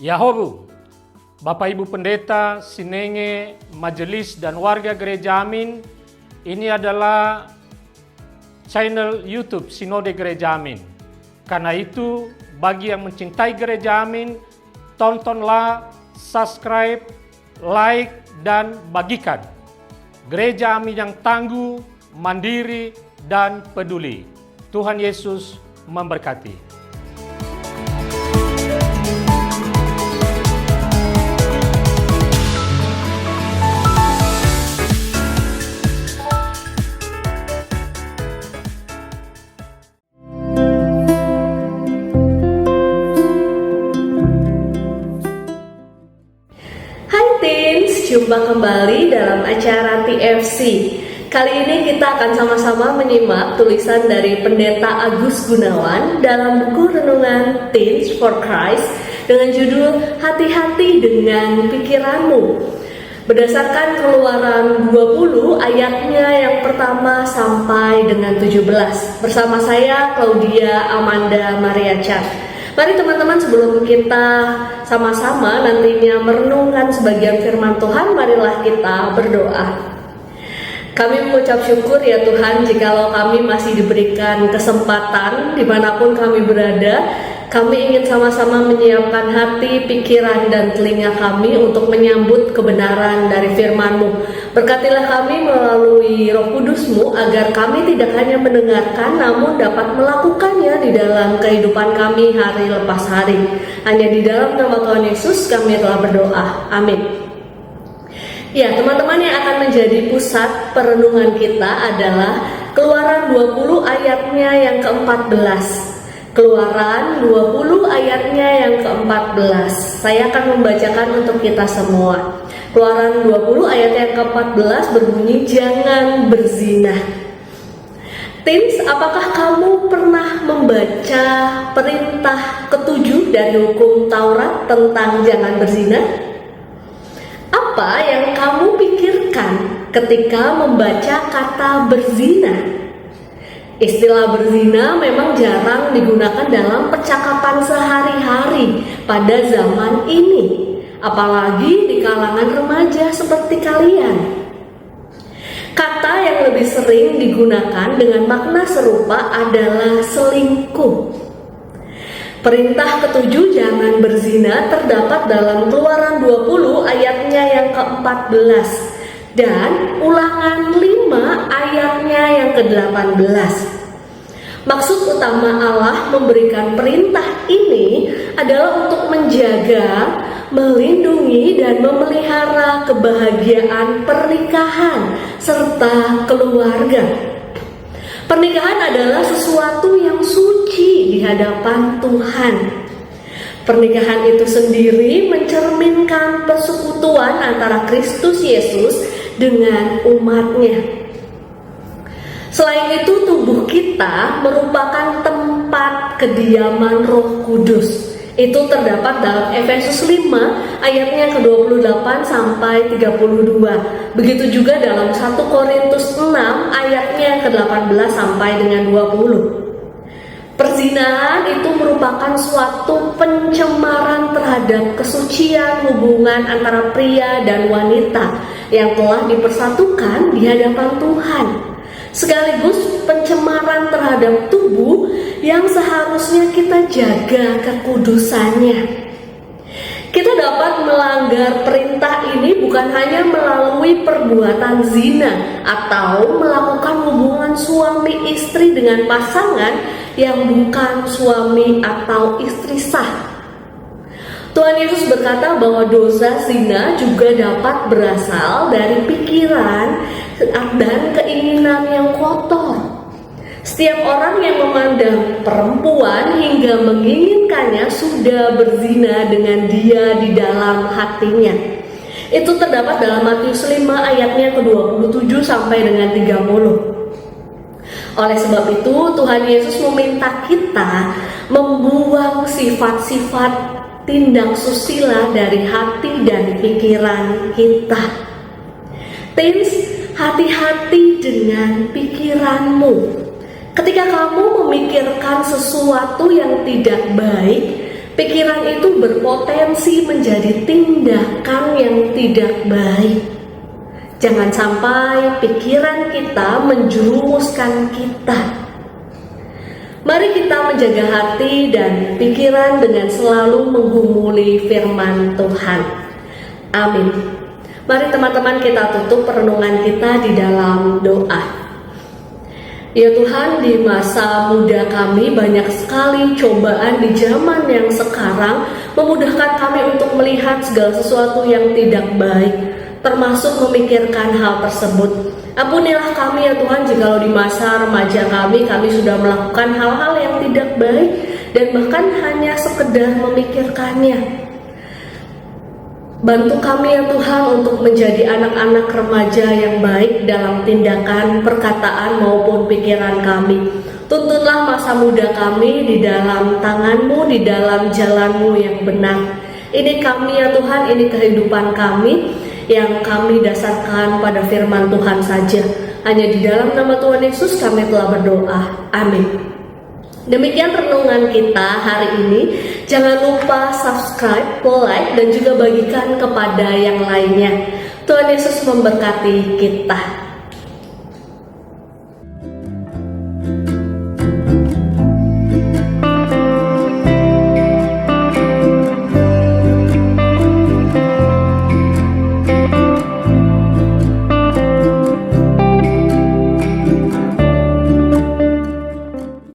Yahobu, Bapak Ibu Pendeta, Sinenge, Majelis dan warga Gereja Amin, ini adalah channel YouTube Sinode Gereja Amin. Karena itu, bagi yang mencintai Gereja Amin, tontonlah, subscribe, like, dan bagikan. Gereja Amin yang tangguh, mandiri, dan peduli. Tuhan Yesus memberkati. Jumpa kembali dalam acara TFC. Kali ini kita akan sama-sama menyimak tulisan dari Pendeta Agus Gunawan dalam buku renungan Teens for Christ dengan judul Hati-hati dengan Pikiranmu. Berdasarkan Keluaran 20 ayatnya yang pertama sampai dengan 17. Bersama saya Claudia Amanda Maria Chan. Mari teman-teman, sebelum kita sama-sama nantinya merenungkan sebagian firman Tuhan, marilah kita berdoa. Kami mengucap syukur ya Tuhan, jikalau kami masih diberikan kesempatan dimanapun kami berada. Kami ingin sama-sama menyiapkan hati, pikiran, dan telinga kami untuk menyambut kebenaran dari firman-Mu. Berkatilah kami melalui Roh Kudus-Mu agar kami tidak hanya mendengarkan namun dapat melakukannya di dalam kehidupan kami hari lepas hari. Hanya di dalam nama Tuhan Yesus kami telah berdoa. Amin. Ya, teman-teman, yang akan menjadi pusat perenungan kita adalah Keluaran 20 ayatnya yang ke-14. Keluaran 20 ayatnya yang ke-14. Saya akan membacakan untuk kita semua. Keluaran 20 ayat yang ke-14 berbunyi, jangan berzina. Teens, apakah kamu pernah membaca perintah ke-7 dari hukum Taurat tentang jangan berzina? Apa yang kamu pikirkan ketika membaca kata berzina? Istilah berzina memang jarang digunakan dalam percakapan sehari-hari pada zaman ini, apalagi di kalangan remaja seperti kalian. Kata yang lebih sering digunakan dengan makna serupa adalah selingkuh. Perintah ke-7 jangan berzina terdapat dalam Keluaran 20 ayatnya yang ke-14 dan Ulangan 5 ayatnya yang ke-18. Maksud utama Allah memberikan perintah ini adalah untuk menjaga, melindungi, dan memelihara kebahagiaan pernikahan serta keluarga. Pernikahan adalah sesuatu yang suci di hadapan Tuhan. Pernikahan itu sendiri mencerminkan persekutuan antara Kristus Yesus dengan umatnya. Selain itu, tubuh kita merupakan tempat kediaman Roh Kudus. Itu terdapat dalam Efesus 5 ayatnya ke-28 sampai 32. Begitu juga dalam 1 Korintus 6 ayatnya ke-18 sampai dengan 20. Perzinahan itu merupakan suatu pencemaran terhadap kesucian hubungan antara pria dan wanita yang telah dipersatukan di hadapan Tuhan, sekaligus pencemaran terhadap tubuh yang seharusnya kita jaga kekudusannya. Kita dapat melanggar perintah ini bukan hanya melalui perbuatan zina atau melakukan hubungan suami istri dengan pasangan yang bukan suami atau istri sah. Tuhan Yesus berkata bahwa dosa zina juga dapat berasal dari pikiran dan keinginan yang kotor. Setiap orang yang memandang perempuan hingga menginginkannya sudah berzina dengan dia di dalam hatinya. Itu terdapat dalam Matius 5 ayatnya ke-27 sampai dengan 30. Oleh sebab itu, Tuhan Yesus meminta kita membuang sifat-sifat tindak susila dari hati dan pikiran kita. Teens, hati-hati dengan pikiranmu. Ketika kamu memikirkan sesuatu yang tidak baik, pikiran itu berpotensi menjadi tindakan yang tidak baik. Jangan sampai pikiran kita menjerumuskan kita. Mari kita menjaga hati dan pikiran dengan selalu menggumuli firman Tuhan. Amin. Mari teman-teman kita tutup perenungan kita di dalam doa. Ya Tuhan, di masa muda kami banyak sekali cobaan di zaman yang sekarang memudahkan kami untuk melihat segala sesuatu yang tidak baik, termasuk memikirkan hal tersebut. Ampunilah kami ya Tuhan jikalau di masa remaja kami sudah melakukan hal-hal yang tidak baik dan bahkan hanya sekedar memikirkannya. Bantu kami ya Tuhan untuk menjadi anak-anak remaja yang baik dalam tindakan, perkataan maupun pikiran kami. Tuntunlah masa muda kami di dalam tangan-Mu, di dalam jalan-Mu yang benar. Ini kami ya Tuhan, ini kehidupan kami yang kami dasarkan pada firman Tuhan saja. Hanya di dalam nama Tuhan Yesus kami telah berdoa. Amin. Demikian renungan kita hari ini. Jangan lupa subscribe, like, dan juga bagikan kepada yang lainnya. Tuhan Yesus memberkati kita.